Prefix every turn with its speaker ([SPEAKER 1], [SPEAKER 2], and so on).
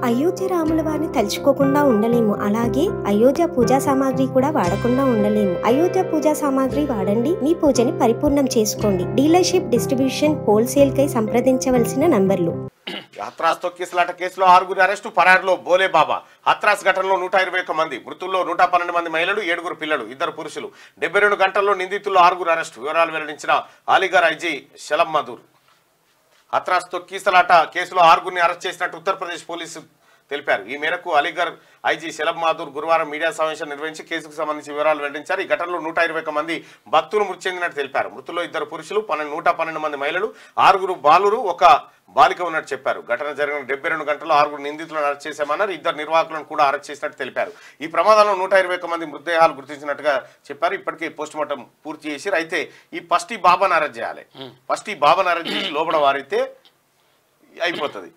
[SPEAKER 1] అయోధ్య రాముల వారిని తలుచుకోకుండా ఉండలేము. అలాగే అయోధ్య పూజా సామాగ్రి కూడా వాడకుండా ఉండలేము. అయోధ్య పూజా సామాగ్రి వాడండి, మీ పూజని పరిపూర్ణం చేసుకోండి. డీలర్షిప్, డిస్ట్రిబ్యూషన్, హోల్సేల్ కై సంప్రదించవలసిన నంబర్లు.
[SPEAKER 2] హత్రాస్ తొక్కిసలాట కేసులో 6 అరెస్టు, పరారులో బోలే బాబా. హత్రాస్ ఘటనలో 121 మంది, మృతుల్లో 112 మంది మహిళలు, 7 పిల్లలు, 2 పురుషులు. 72 గంటల్లో నిందితుల్లో 6 అరెస్టు. వివరాలు వెల్లడించిన అలీగర్ ఐజీ షలం మధూర్. హత్రాస్ తొక్కిసలాట కేసులో 6 అరెస్ట్ చేసినట్టు ఉత్తరప్రదేశ్ పోలీసు తెలిపారు. ఈ మేరకు అలీగర్ ఐజీ షలం మాథూర్ గురువారం మీడియా సమావేశం నిర్వహించి కేసుకు సంబంధించి వివరాలు వెల్లడించారు. ఈ ఘటనలో 121 మంది భక్తులు మృతి చెందినట్టు తెలిపారు. మృతుల్లో 2 పురుషులు, 112 మంది మహిళలు, 6 బాలురు, 1 బాలిక ఉన్నట్టు చెప్పారు. ఘటన జరిగిన 72 గంటల్లో 6 నిందితులను అరెస్ట్ చేశామన్నారు. 2 నిర్వాహకులను కూడా అరెస్ట్ చేసినట్టు తెలిపారు. ఈ ప్రమాదంలో 121 మంది మృతదేహాలు గుర్తించినట్టుగా చెప్పారు. ఇప్పటికే పోస్ట్ మార్టం పూర్తి చేసి అయితే ఈ ఫస్ట్ ఈ బాబాను అరెస్ట్ చేయాలి. ఫస్ట్ ఈ బాబాను అరెస్ట్ చేసి లోపల వారైతే అయిపోతుంది.